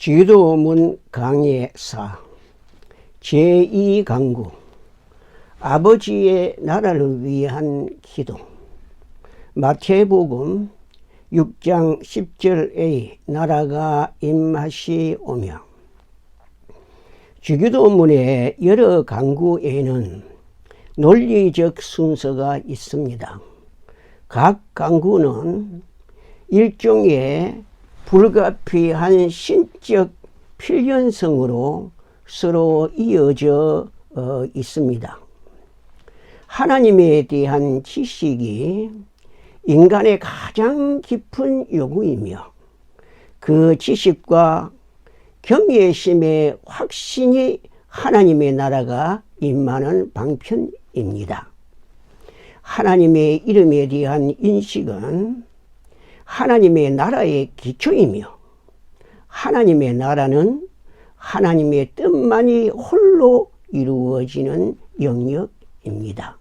지도문 강해사 제2강구 아버지의 나라를 위한 기도. 마태복음 6장 10절의 나라가 임하시오며. 주기도문의 여러 강구에는 논리적 순서가 있습니다. 각 강구는 일종의 불가피한 신적 필연성으로 서로 이어져 있습니다. 하나님에 대한 지식이 인간의 가장 깊은 요구이며 그 지식과 경외심의 확신이 하나님의 나라가 임하는 방편입니다. 하나님의 이름에 대한 인식은 하나님의 나라의 기초이며 하나님의 나라는 하나님의 뜻만이 홀로 이루어지는 영역입니다.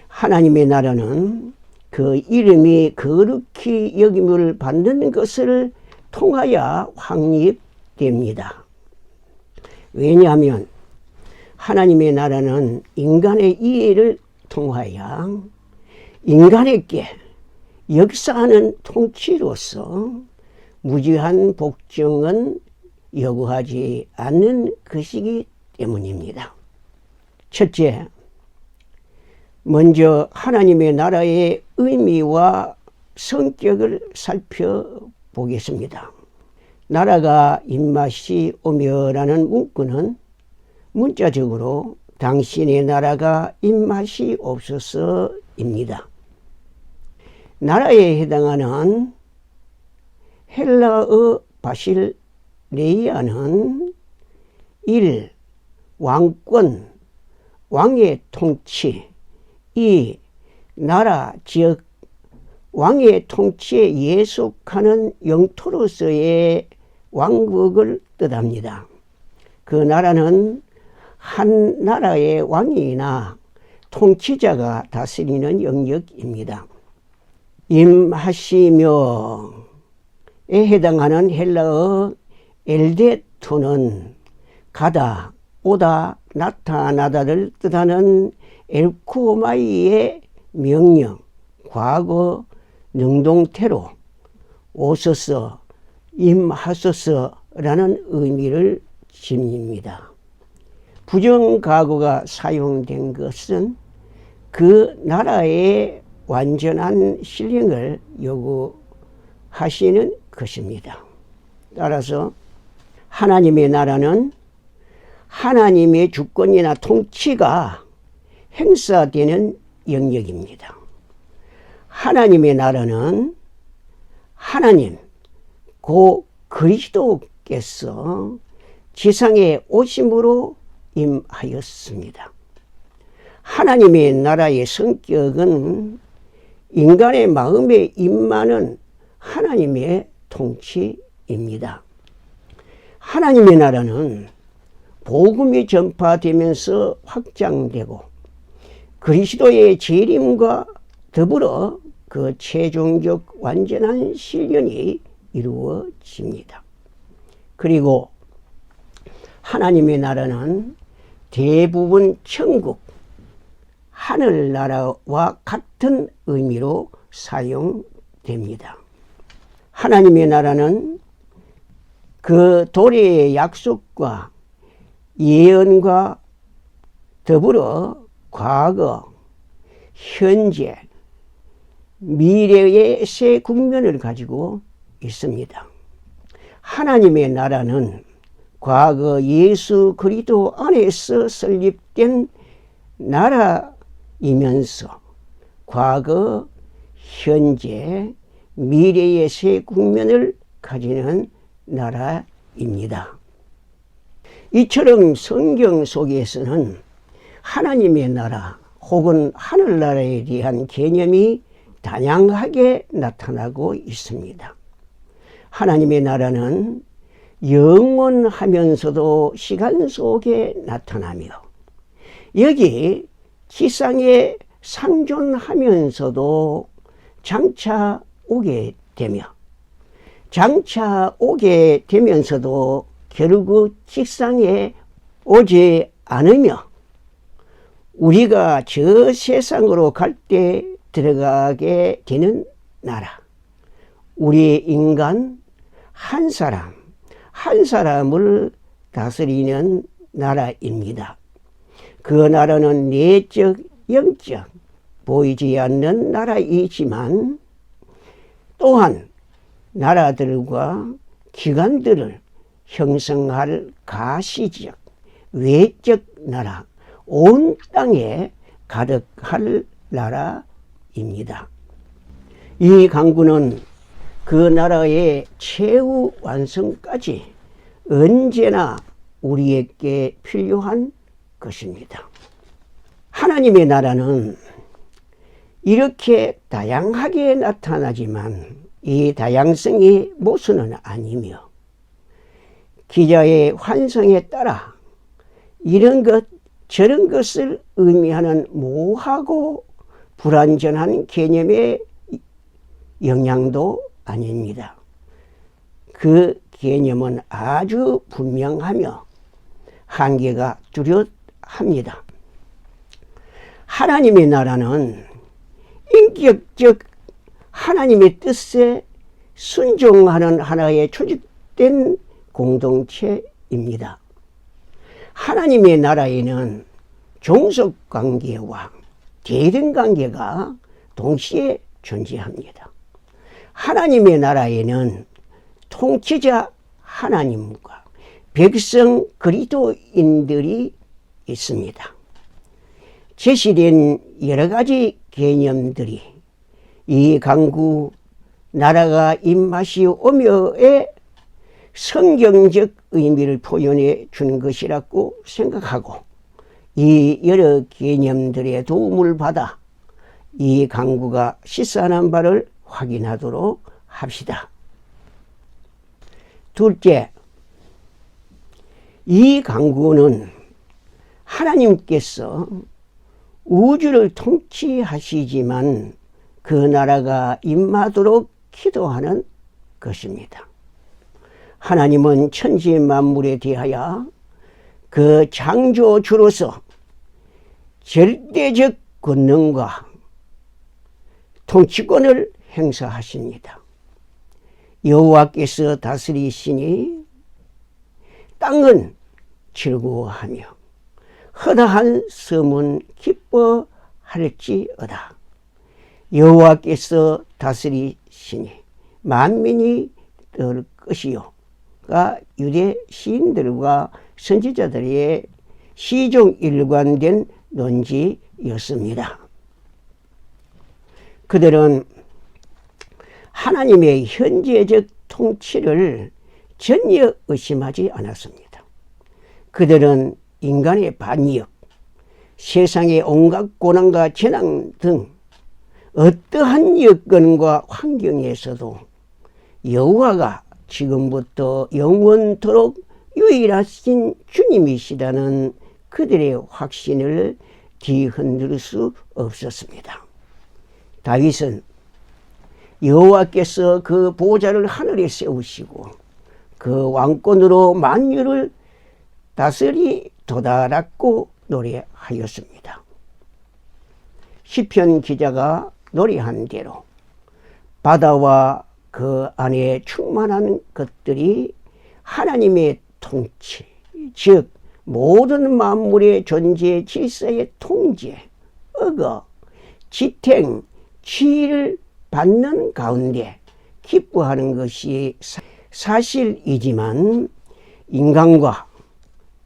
하나님의 나라는 그 이름이 거룩히 여김을 받는 것을 통하여 확립됩니다. 왜냐하면 하나님의 나라는 인간의 이해를 통하여 인간에게 역사하는 통치로서 무지한 복종은 요구하지 않는 것이기 때문입니다. 첫째, 먼저 하나님의 나라의 의미와 성격을 살펴보겠습니다. 나라가 임하시오며라는 문구는 문자적으로 당신의 나라가 임하시옵소서입니다. 나라에 해당하는 헬라어 바실레이아는 1. 왕권, 왕의 통치. 2. 나라, 즉 왕의 통치에 예속하는 영토로서의 왕국을 뜻합니다. 그 나라는 한 나라의 왕이나 통치자가 다스리는 영역입니다. 임하시며에 해당하는 헬라어 엘데토는 가다, 오다, 나타나다를 뜻하는 엘코마이의 명령, 과거 능동태로 오소서, 임하소서라는 의미를 지닙니다. 부정가구가 사용된 것은 그 나라의 완전한 실행을 요구하시는 것입니다. 따라서 하나님의 나라는 하나님의 주권이나 통치가 행사되는 영역입니다. 하나님의 나라는 하나님, 고 그리스도께서 지상에 오심으로 임하였습니다. 하나님의 나라의 성격은 인간의 마음에 임하는 하나님의 통치입니다. 하나님의 나라는 복음이 전파되면서 확장되고 그리스도의 재림과 더불어 그 최종적 완전한 실현이 이루어집니다. 그리고 하나님의 나라는 대부분 천국, 하늘나라와 같은 의미로 사용됩니다. 하나님의 나라는 그 도래의 약속과 예언과 더불어 과거, 현재, 미래의 세 국면을 가지고 있습니다. 하나님의 나라는 과거 예수 그리스도 안에서 설립된 나라이면서 과거, 현재, 미래의 세 국면을 가지는 나라입니다. 이처럼 성경 속에서는 하나님의 나라 혹은 하늘나라에 대한 개념이 다양하게 나타나고 있습니다. 하나님의 나라는 영원하면서도 시간 속에 나타나며 여기 지상에 상존하면서도 장차 오게 되며 장차 오게 되면서도 결국 직상에 오지 않으며 우리가 저 세상으로 갈 때 들어가게 되는 나라, 우리 인간 한 사람 한 사람을 다스리는 나라입니다. 그 나라는 내적, 영적 보이지 않는 나라이지만 또한 나라들과 기관들을 형성할 가시적, 외적 나라, 온 땅에 가득할 나라입니다. 이 강구는 그 나라의 최후 완성까지 언제나 우리에게 필요한 것입니다. 하나님의 나라는 이렇게 다양하게 나타나지만 이 다양성이 모순은 아니며 기자의 환상에 따라 이런 것 저런 것을 의미하는 모호하고 불완전한 개념의 영향도 아닙니다. 그 개념은 아주 분명하며 한계가 뚜렷합니다. 하나님의 나라는 인격적 하나님의 뜻에 순종하는 하나의 조직된 공동체입니다. 하나님의 나라에는 종속관계와 대등관계가 동시에 존재합니다. 하나님의 나라에는 통치자 하나님과 백성 그리스도인들이 있습니다. 제시된 여러 가지 개념들이 이 강구 나라가 입맛이 오며의 성경적 의미를 표현해 준 것이라고 생각하고 이 여러 개념들의 도움을 받아 이 강구가 시사하는 바를 확인하도록 합시다. 둘째, 이 강구는 하나님께서 우주를 통치하시지만 그 나라가 임하도록 기도하는 것입니다. 하나님은 천지 만물에 대하여 그 창조주로서 절대적 권능과 통치권을 행사하십니다. 여호와께서 다스리시니 땅은 즐거워하며 허다한 섬은 기뻐할지어다. 여호와께서 다스리시니 만민이 들 것이요가 유대 시인들과 선지자들의 시종 일관된 논지였습니다. 그들은 하나님의 현재적 통치를 전혀 의심하지 않았습니다. 그들은 인간의 반역, 세상의 온갖 고난과 재난 등 어떠한 여건과 환경에서도 여호와가 지금부터 영원토록 유일하신 주님이시라는 그들의 확신을 뒤흔들 수 없었습니다. 다윗은 여호와께서 그 보좌를 하늘에 세우시고 그 왕권으로 만유를 다스리도다라고 노래하였습니다. 시편 기자가 노래한 대로 바다와 그 안에 충만한 것들이 하나님의 통치, 즉 모든 만물의 존재 질서의 통제, 억어, 지탱, 지위를 받는 가운데 기뻐하는 것이 사실이지만 인간과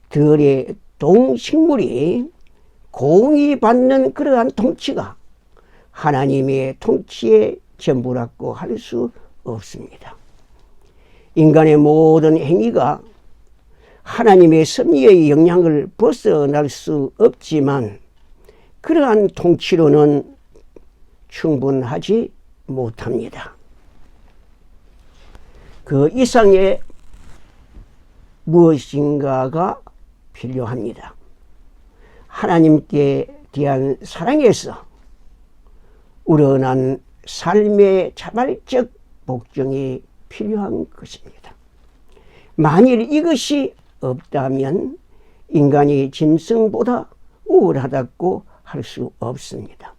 들의 동식물이 공의받는 그러한 통치가 하나님의 통치의 전부라고 할 수 없습니다. 인간의 모든 행위가 하나님의 섭리의 영향을 벗어날 수 없지만 그러한 통치로는 충분하지 못합니다. 그 이상의 무엇인가가 필요합니다. 하나님께 대한 사랑에서 우러난 삶의 자발적 복종이 필요한 것입니다. 만일 이것이 없다면 인간이 짐승보다 우월하다고 할 수 없습니다.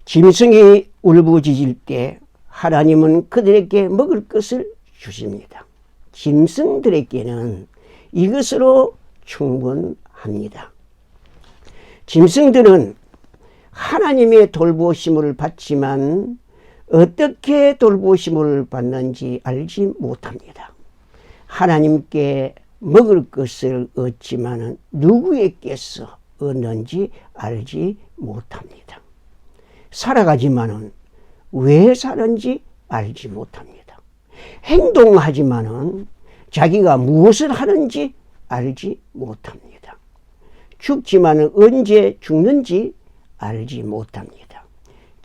짐승이 울부짖을 때 하나님은 그들에게 먹을 것을 주십니다. 짐승들에게는 이것으로 충분합니다. 짐승들은 하나님의 돌보심을 받지만 어떻게 돌보심을 받는지 알지 못합니다. 하나님께 먹을 것을 얻지만 누구에게서 얻는지 알지 못합니다. 살아가지만은 왜 사는지 알지 못합니다. 행동하지만은 자기가 무엇을 하는지 알지 못합니다. 죽지만은 언제 죽는지 알지 못합니다.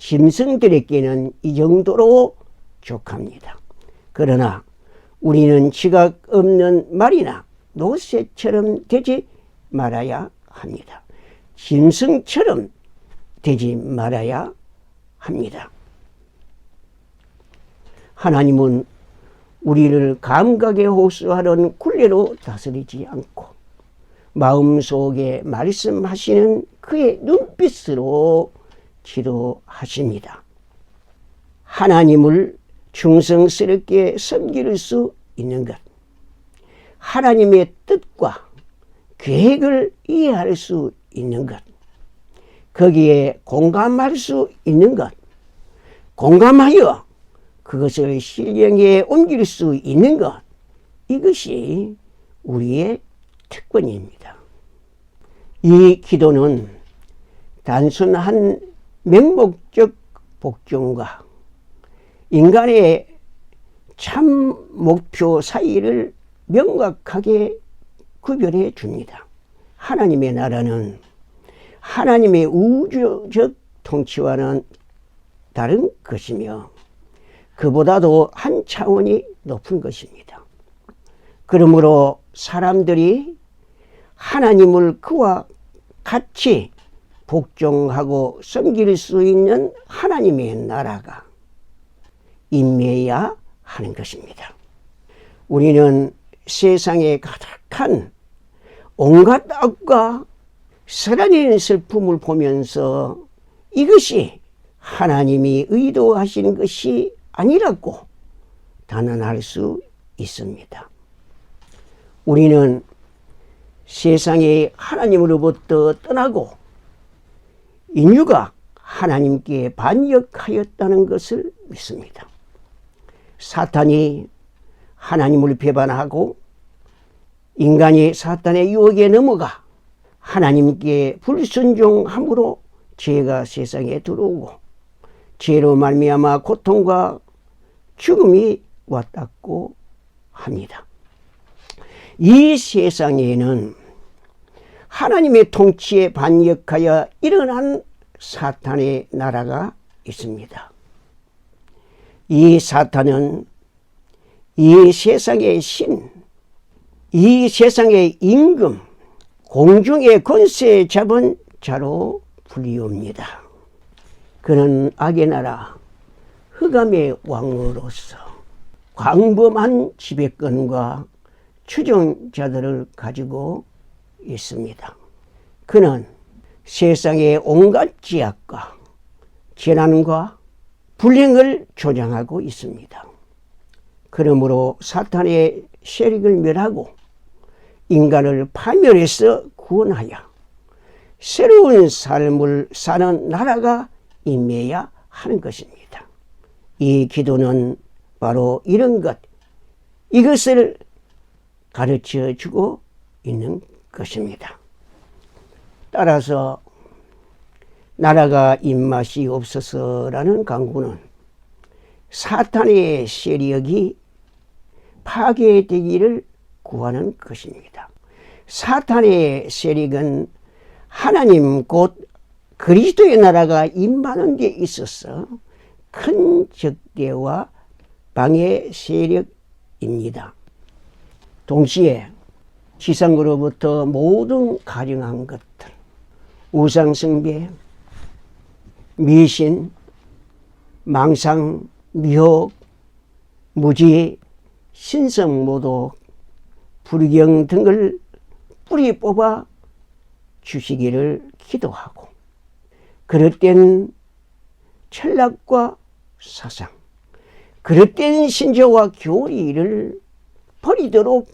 짐승들에게는 이 정도로 족합니다. 그러나 우리는 지각 없는 말이나 노새처럼 되지 말아야 합니다. 짐승처럼 되지 말아야 합니다. 하나님은 우리를 감각에 호소하는 굴레로 다스리지 않고 마음속에 말씀하시는 그의 눈빛으로 지도하십니다. 하나님을 충성스럽게 섬길 수 있는 것, 하나님의 뜻과 계획을 이해할 수 있는 것, 거기에 공감할 수 있는 것, 공감하여 그것을 실행에 옮길 수 있는 것, 이것이 우리의 특권입니다. 이 기도는 단순한 맹목적 복종과 인간의 참 목표 사이를 명확하게 구별해 줍니다. 하나님의 나라는 하나님의 우주적 통치와는 다른 것이며 그보다도 한 차원이 높은 것입니다. 그러므로 사람들이 하나님을 그와 같이 복종하고 섬길 수 있는 하나님의 나라가 임해야 하는 것입니다. 우리는 세상에 가득한 온갖 악과 쓰라린 슬픔을 보면서 이것이 하나님이 의도하신 것이 아니라고 단언할 수 있습니다. 우리는 세상이 하나님으로부터 떠나고 인류가 하나님께 반역하였다는 것을 믿습니다. 사탄이 하나님을 배반하고 인간이 사탄의 유혹에 넘어가 하나님께 불순종함으로 죄가 세상에 들어오고 죄로 말미암아 고통과 죽음이 왔다고 합니다. 이 세상에는 하나님의 통치에 반역하여 일어난 사탄의 나라가 있습니다. 이 사탄은 이 세상의 신, 이 세상의 임금, 공중의 권세 잡은 자로 불리웁니다. 그는 악의 나라 흑암의 왕으로서 광범한 지배권과 추종자들을 가지고 있습니다. 그는 세상의 온갖 죄악과 재난과 불행을 조장하고 있습니다. 그러므로 사탄의 세력을 멸하고 인간을 파멸해서 구원하여 새로운 삶을 사는 나라가 임해야 하는 것입니다. 이 기도는 바로 이런 것, 이것을 가르쳐 주고 있는 것입니다. 따라서 나라가 입맛이 없어서라는 강구는 사탄의 세력이 파괴되기를 구하는 것입니다. 사탄의 세력은 하나님 곧 그리스도의 나라가 임하는 데 있어서 큰 적대와 방해 세력입니다. 동시에 지상으로부터 모든 가증한 것들, 우상숭배, 미신, 망상, 미혹, 무지, 신성모독, 불경 등을 뿌리 뽑아 주시기를 기도하고, 그릇된 철학과 사상, 그릇된 신조와 교리를 버리도록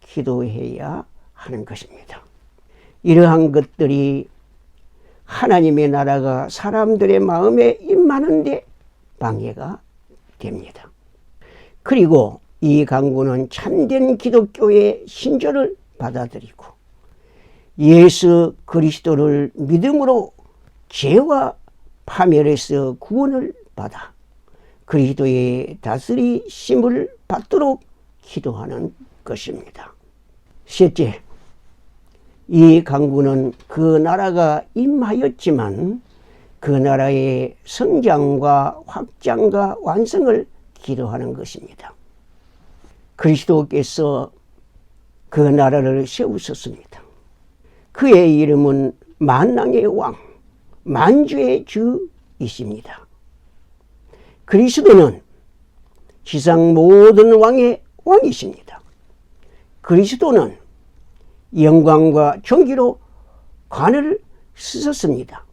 기도해야 하는 것입니다. 이러한 것들이 하나님의 나라가 사람들의 마음에 임하는 데 방해가 됩니다. 그리고 이 강구는 참된 기독교의 신조를 받아들이고 예수 그리스도를 믿음으로 죄와 파멸에서 구원을 받아 그리스도의 다스리심을 받도록 기도하는 것입니다. 셋째, 이 강구는 그 나라가 임하였지만 그 나라의 성장과 확장과 완성을 기도하는 것입니다. 그리스도께서 그 나라를 세우셨습니다. 그의 이름은 만왕의 왕, 만주의 주이십니다. 그리스도는 지상 모든 왕의 왕이십니다. 그리스도는 영광과 존귀로 관을 쓰셨습니다.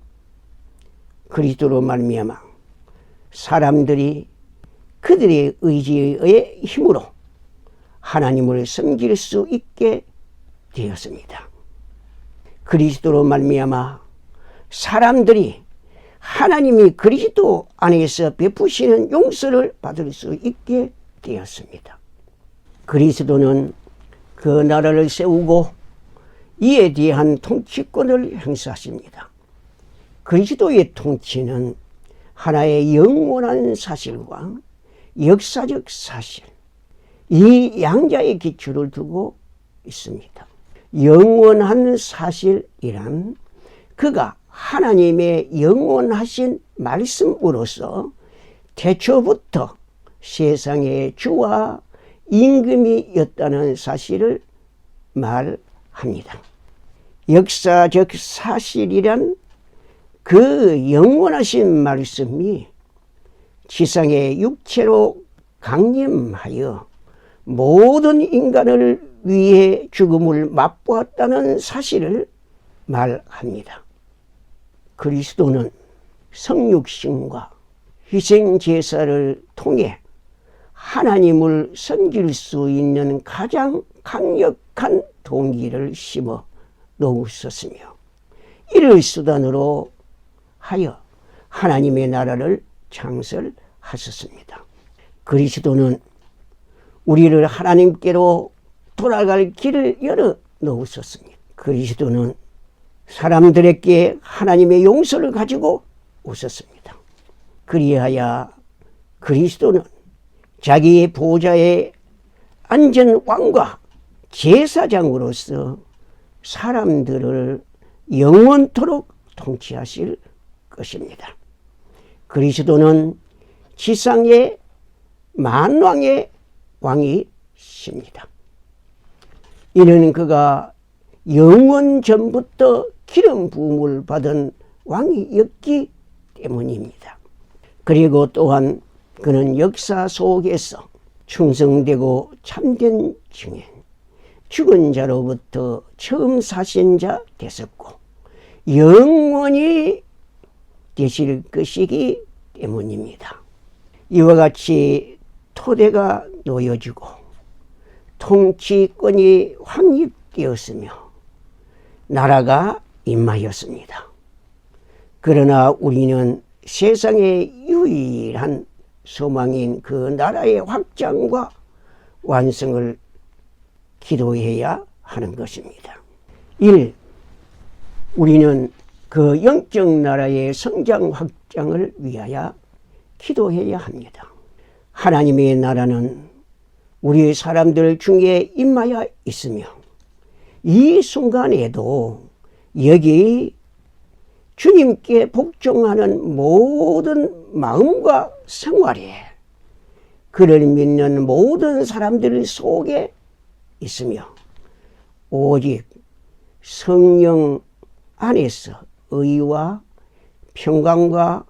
그리스도로 말미암아 사람들이 그들의 의지의 힘으로 하나님을 섬길 수 있게 되었습니다. 그리스도로 말미암아 사람들이 하나님이 그리스도 안에서 베푸시는 용서를 받을 수 있게 되었습니다. 그리스도는 그 나라를 세우고 이에 대한 통치권을 행사하십니다. 그리스도의 통치는 하나의 영원한 사실과 역사적 사실, 이 양자의 기초를 두고 있습니다. 영원한 사실이란 그가 하나님의 영원하신 말씀으로서 태초부터 세상의 주와 임금이었다는 사실을 말합니다. 역사적 사실이란 그 영원하신 말씀이 지상의 육체로 강림하여 모든 인간을 위해 죽음을 맛보았다는 사실을 말합니다. 그리스도는 성육신과 희생제사를 통해 하나님을 섬길 수 있는 가장 강력한 동기를 심어 놓으셨으며 이를 수단으로 하여 하나님의 나라를 창설하셨습니다. 그리스도는 우리를 하나님께로 돌아갈 길을 열어 놓으셨습니다. 그리스도는 사람들에게 하나님의 용서를 가지고 오셨습니다. 그리하여 그리스도는 자기의 보좌에 앉은 왕과 제사장으로서 사람들을 영원토록 통치하실 것입니다. 그리스도는 지상의 만왕의 왕이십니다. 이는 그가 영원 전부터 기름 부음을 받은 왕이었기 때문입니다. 그리고 또한 그는 역사 속에서 충성되고 참된 증인, 죽은 자로부터 처음 사신 자 되셨고 영원히 되실 것이기 때문입니다. 이와 같이 토대가 놓여지고 통치권이 확립되었으며 나라가 임하였습니다. 그러나 우리는 세상의 유일한 소망인 그 나라의 확장과 완성을 기도해야 하는 것입니다. 1. 우리는 그 영적 나라의 성장 확장을 위하여 기도해야 합니다. 하나님의 나라는 우리 사람들 중에 임하여 있으며 이 순간에도 여기 주님께 복종하는 모든 마음과 생활에 그를 믿는 모든 사람들 속에 있으며 오직 성령 안에서 의와 평강과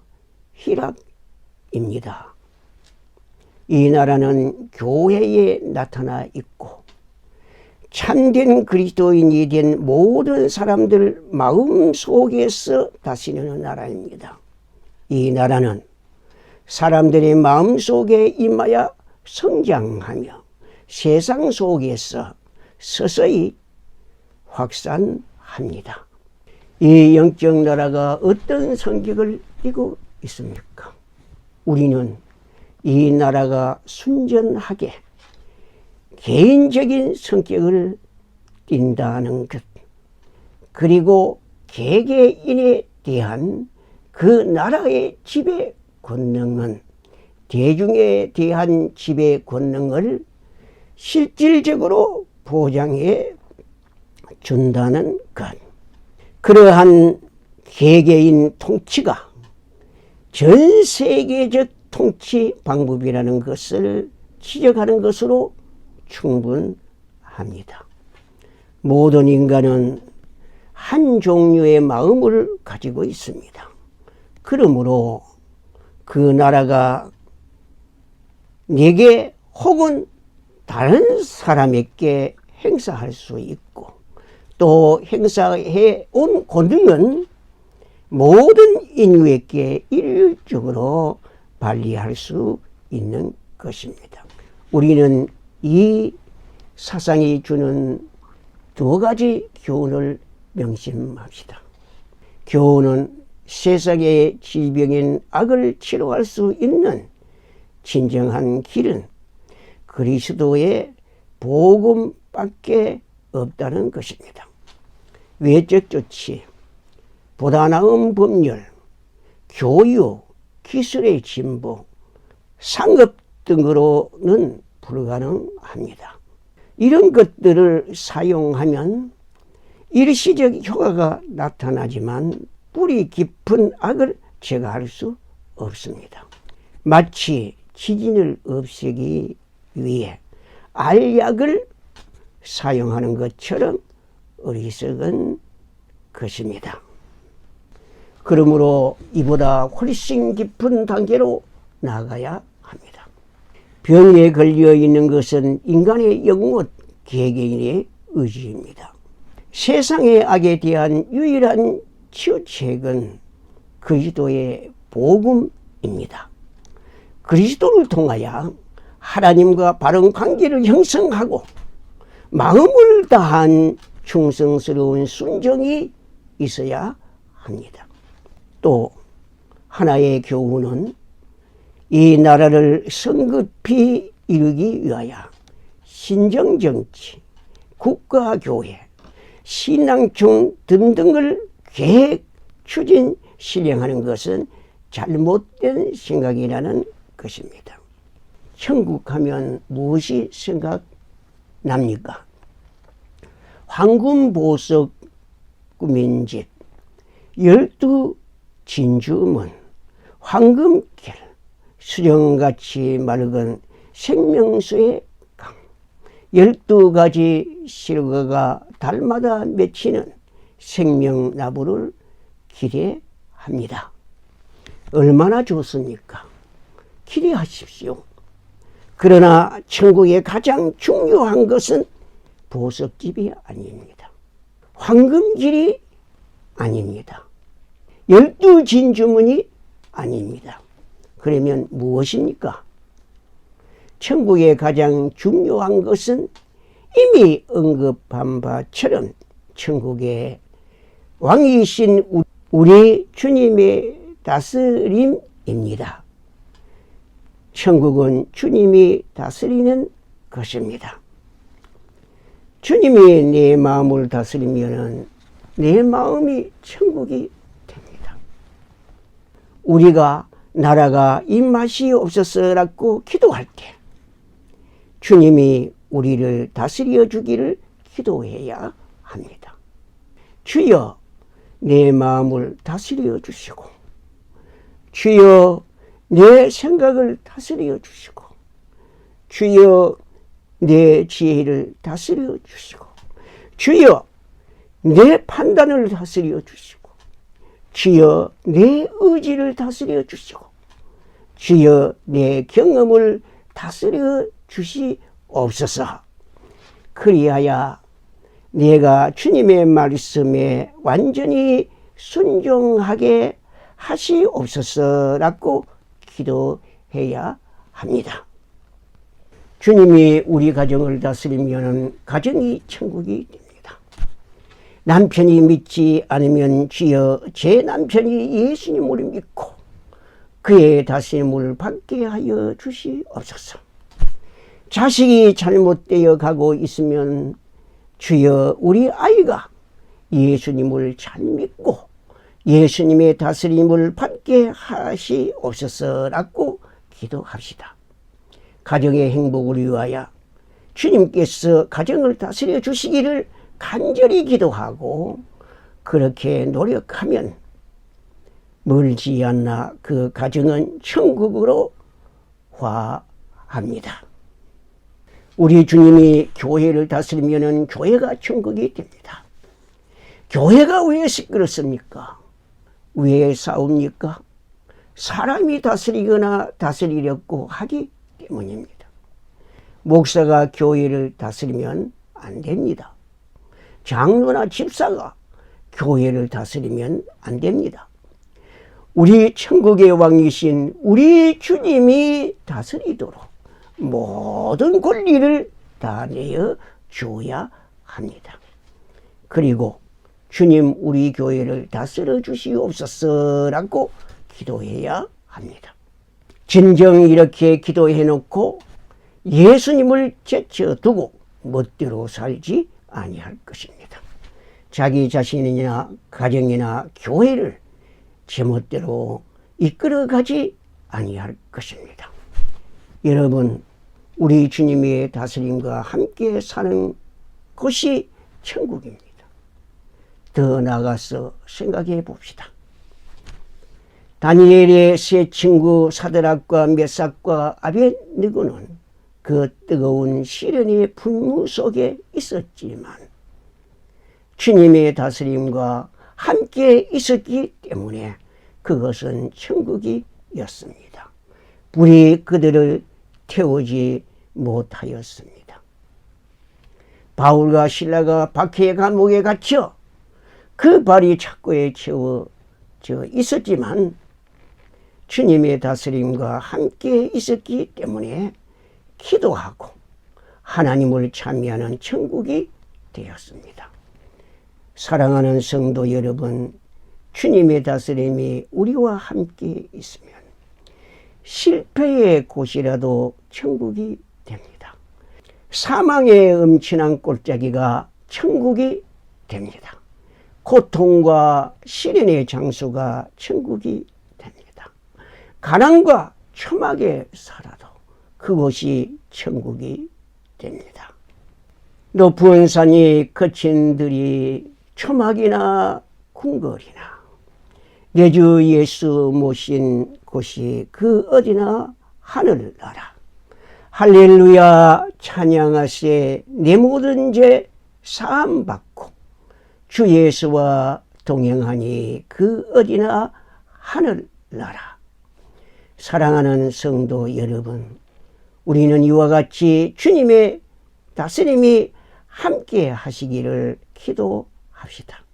희락입니다. 이 나라는 교회에 나타나 있고 참된 그리스도인이 된 모든 사람들 마음 속에서 다스리는 나라입니다. 이 나라는 사람들의 마음 속에 임하여 성장하며 세상 속에서 서서히 확산합니다. 이 영적 나라가 어떤 성격을 띠고 있습니까? 우리는 이 나라가 순전하게 개인적인 성격을 띈다는 것, 그리고 개개인에 대한 그 나라의 지배 권능은 대중에 대한 지배 권능을 실질적으로 보장해 준다는 것. 그러한 개개인 통치가 전 세계적 통치 방법이라는 것을 지적하는 것으로 충분합니다. 모든 인간은 한 종류의 마음을 가지고 있습니다. 그러므로 그 나라가 내게 혹은 다른 사람에게 행사할 수 있고 또 행사해 온 권능은 모든 인류에게 일률적으로 발휘할 수 있는 것입니다. 우리는 이 사상이 주는 두 가지 교훈을 명심합시다. 교훈은 세상의 질병인 악을 치료할 수 있는 진정한 길은 그리스도의 복음밖에 없다는 것입니다. 외적 조치, 보다 나은 법률, 교육, 기술의 진보, 상업 등으로는 불가능합니다. 이런 것들을 사용하면 일시적 효과가 나타나지만 뿌리 깊은 악을 제거할 수 없습니다. 마치 지진을 없애기 위해 알약을 사용하는 것처럼 어리석은 것입니다. 그러므로 이보다 훨씬 깊은 단계로 나아가야 합니다. 병에 걸려 있는 것은 인간의 영혼, 개개인의 의지입니다. 세상의 악에 대한 유일한 치유책은 그리스도의 복음입니다. 그리스도를 통하여 하나님과 바른 관계를 형성하고 마음을 다한 충성스러운 순종이 있어야 합니다. 또 하나의 교훈은 이 나라를 성급히 이루기 위하여 신정정치, 국가교회, 신앙총 등등을 계획, 추진, 실행하는 것은 잘못된 생각이라는 것입니다. 천국하면 무엇이 생각납니까? 황금보석 꾸민 집, 12 진주문, 황금길, 수정같이 맑은 생명수의 강, 12가지 실과가 달마다 맺히는 생명나무를 기대합니다. 얼마나 좋습니까? 기대하십시오. 그러나 천국의 가장 중요한 것은 보석집이 아닙니다. 황금길이 아닙니다. 12 진주문이 아닙니다. 그러면 무엇입니까? 천국의 가장 중요한 것은 이미 언급한 바처럼 천국의 왕이신 우리 주님의 다스림입니다. 천국은 주님이 다스리는 것입니다. 주님이 내 마음을 다스리면 내 마음이 천국이 됩니다. 우리가 나라가 입맛이 없어서라고 기도할 때 주님이 우리를 다스려 주기를 기도해야 합니다. 주여 내 마음을 다스려 주시고 주여 내 생각을 다스려 주시고 주여 내 지혜를 다스려 주시고 주여 내 판단을 다스려 주시고 주여 내 의지를 다스려 주시고 주여 내 경험을 다스려 주시옵소서. 그리하여 내가 주님의 말씀에 완전히 순종하게 하시옵소서라고 기도해야 합니다. 주님이 우리 가정을 다스리면 가정이 천국이 됩니다. 남편이 믿지 않으면 주여 제 남편이 예수님을 믿고 그의 다스림을 받게 하여 주시옵소서. 자식이 잘못되어 가고 있으면 주여 우리 아이가 예수님을 잘 믿고 예수님의 다스림을 받게 하시옵소서라고 기도합시다. 가정의 행복을 위하여 주님께서 가정을 다스려 주시기를 간절히 기도하고 그렇게 노력하면 멀지 않아 그 가정은 천국으로 화합니다. 우리 주님이 교회를 다스리면 교회가 천국이 됩니다. 교회가 왜 시끄럽습니까? 왜 싸웁니까? 사람이 다스리거나 다스리려고 하기 때문입니다. 목사가 교회를 다스리면 안 됩니다. 장로나 집사가 교회를 다스리면 안 됩니다. 우리 천국의 왕이신 우리 주님이 다스리도록 모든 권리를 다 내어 주어야 합니다. 그리고 주님 우리 교회를 다스려 주시옵소서라고 기도해야 합니다. 진정 이렇게 기도해 놓고 예수님을 제쳐두고 멋대로 살지 아니할 것입니다. 자기 자신이나 가정이나 교회를 제멋대로 이끌어가지 아니할 것입니다. 여러분, 우리 주님의 다스림과 함께 사는 곳이 천국입니다. 더 나아가서 생각해 봅시다. 다니엘의 세 친구 사드락과 메삭과 아벳느고는 그 뜨거운 시련의 분무 속에 있었지만 주님의 다스림과 함께 있었기 때문에 그것은 천국이었습니다. 불이 그들을 태우지 못하였습니다. 바울과 실라가 박해의 감옥에 갇혀 그 발이 착고에 채워져 있었지만 주님의 다스림과 함께 있었기 때문에 기도하고 하나님을 찬미하는 천국이 되었습니다. 사랑하는 성도 여러분, 주님의 다스림이 우리와 함께 있으면 실패의 곳이라도 천국이 됩니다. 사망의 음침한 골짜기가 천국이 됩니다. 고통과 시련의 장소가 천국이 됩니다. 가난과 초막에 살아도 그곳이 천국이 됩니다. 높은 산이 거친 들이 초막이나 궁궐이나 내 주 예수 모신 곳이 그 어디나 하늘나라. 할렐루야 찬양하세. 내 모든 죄 사함 받고 주 예수와 동행하니 그 어디나 하늘나라. 사랑하는 성도 여러분, 우리는 이와 같이 주님의 다스림이 함께 하시기를 기도합시다.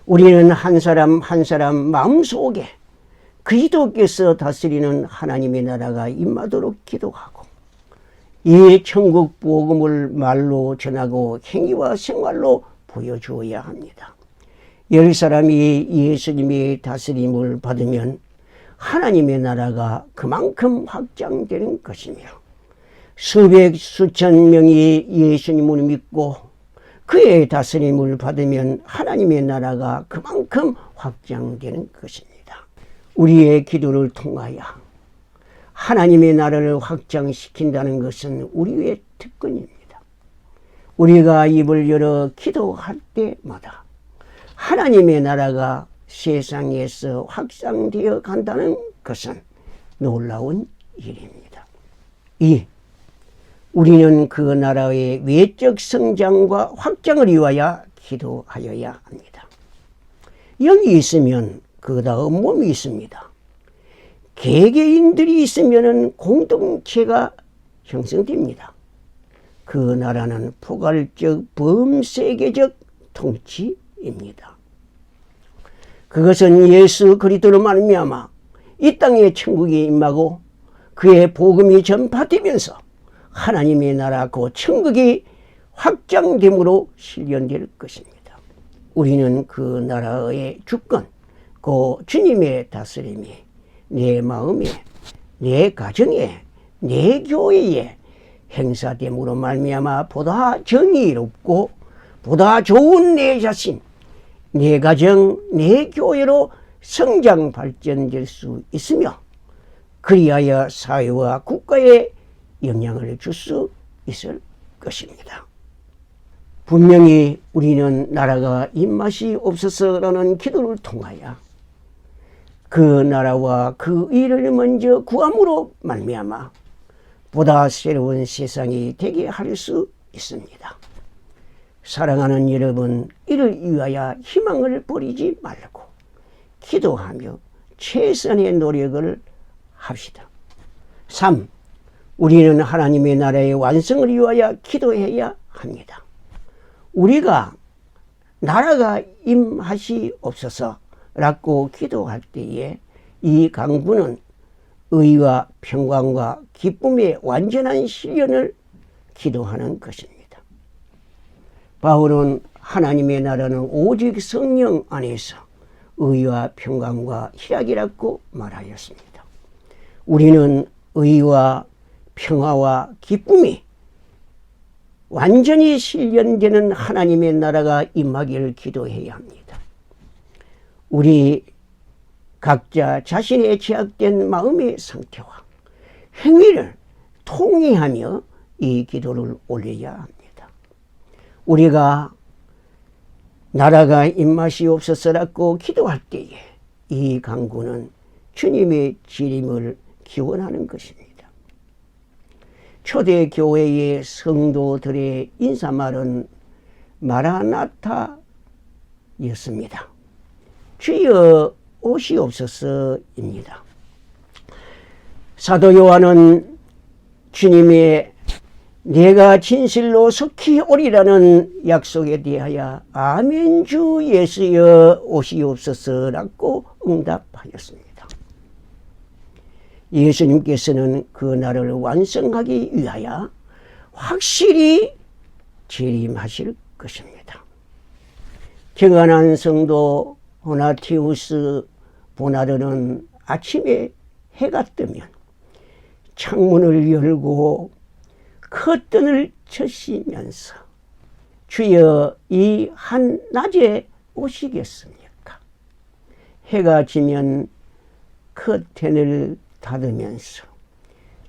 우리는 한 사람 한 사람 마음속에 그리스도께서 다스리는 하나님의 나라가 임하도록 기도하고 이 천국 복음을 말로 전하고 행위와 생활로 보여주어야 합니다. 10사람이 예수님의 다스림을 받으면 하나님의 나라가 그만큼 확장되는 것이며 수백 수천 명이 예수님을 믿고 그의 다스림을 받으면 하나님의 나라가 그만큼 확장되는 것입니다. 우리의 기도를 통하여 하나님의 나라를 확장시킨다는 것은 우리의 특권입니다. 우리가 입을 열어 기도할 때마다 하나님의 나라가 세상에서 확장되어 간다는 것은 놀라운 일입니다. 우리는 그 나라의 외적 성장과 확장을 위하여 기도하여야 합니다. 영이 있으면 그 다음 몸이 있습니다. 개개인들이 있으면 공동체가 형성됩니다. 그 나라는 포괄적 범세계적 통치입니다. 그것은 예수 그리스도로 말미암아 이 땅에 천국이 임하고 그의 복음이 전파되면서 하나님의 나라 그 천국이 확장됨으로 실현될 것입니다. 우리는 그 나라의 주권, 그 주님의 다스림이 내 마음에, 내 가정에, 내 교회에 행사됨으로 말미암아 보다 정의롭고 보다 좋은 내 자신, 내 가정, 내 교회로 성장 발전될 수 있으며 그리하여 사회와 국가에 영향을 줄 수 있을 것입니다. 분명히 우리는 나라가 입맛이 없어서라는 기도를 통하여 그 나라와 그 의를 먼저 구함으로 말미암아 보다 새로운 세상이 되게 할 수 있습니다. 사랑하는 여러분, 이를 위하여 희망을 버리지 말고 기도하며 최선의 노력을 합시다. 3. 우리는 하나님의 나라의 완성을 위하여 기도해야 합니다. 우리가 나라가 임하시옵소서라고 기도할 때에 이 강구는 의와 평강과 기쁨의 완전한 실현을 기도하는 것입니다. 바울은 하나님의 나라는 오직 성령 안에서 의와 평강과 희락이라고 말하였습니다. 우리는 의와 평화와 기쁨이 완전히 실현되는 하나님의 나라가 임하기를 기도해야 합니다. 우리 각자 자신의 죄악된 마음의 상태와 행위를 통회하며 이 기도를 올려야 합니다. 우리가 나라가 임하시옵소서라고 기도할 때에 이 강구는 주님의 재림을 기원하는 것입니다. 초대 교회의 성도들의 인사말은 마라나타였습니다. 주여 오시옵소서입니다. 사도 요한은 주님의 내가 진실로 속히 오리라는 약속에 대하여 아멘 주 예수여 오시옵소서라고 응답하였습니다. 예수님께서는 그 날을 완성하기 위하여 확실히 재림하실 것입니다. 경건한 성도 호나티우스 보나르는 아침에 해가 뜨면 창문을 열고 커튼을 쳐시면서 주여 이 한낮에 오시겠습니까? 해가 지면 커튼을 닫으면서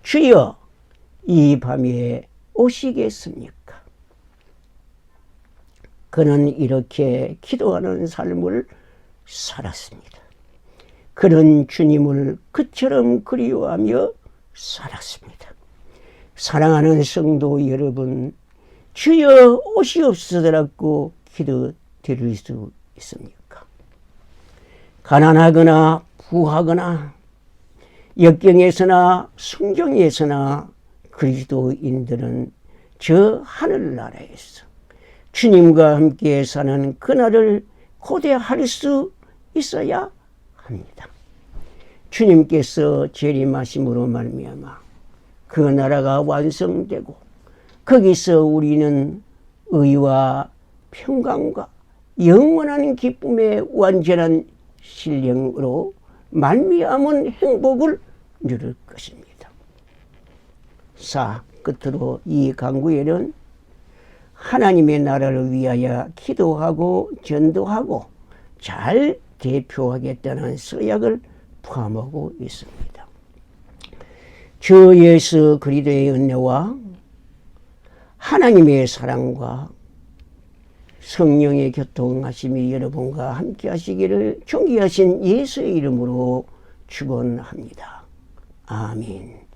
주여 이 밤에 오시겠습니까? 그는 이렇게 기도하는 삶을 살았습니다. 그는 주님을 그처럼 그리워하며 살았습니다. 사랑하는 성도 여러분, 주여 오시옵소서라고 기도 드릴 수 있습니까? 가난하거나 부하거나 역경에서나 순경에서나 그리스도인들은 저 하늘나라에서 주님과 함께 사는 그날을 고대할 수 있어야 합니다. 주님께서 재림하심으로 말미암아 그 나라가 완성되고 거기서 우리는 의와 평강과 영원한 기쁨의 완전한 신령으로 말미암은 행복을 누릴 것입니다. 4. 끝으로 이 강구에는 하나님의 나라를 위하여 기도하고 전도하고 잘 대표하겠다는 서약을 포함하고 있습니다. 주 예수 그리스도의 은혜와 하나님의 사랑과 성령의 교통하심이 여러분과 함께 하시기를 존귀하신 예수의 이름으로 축원합니다. 아멘.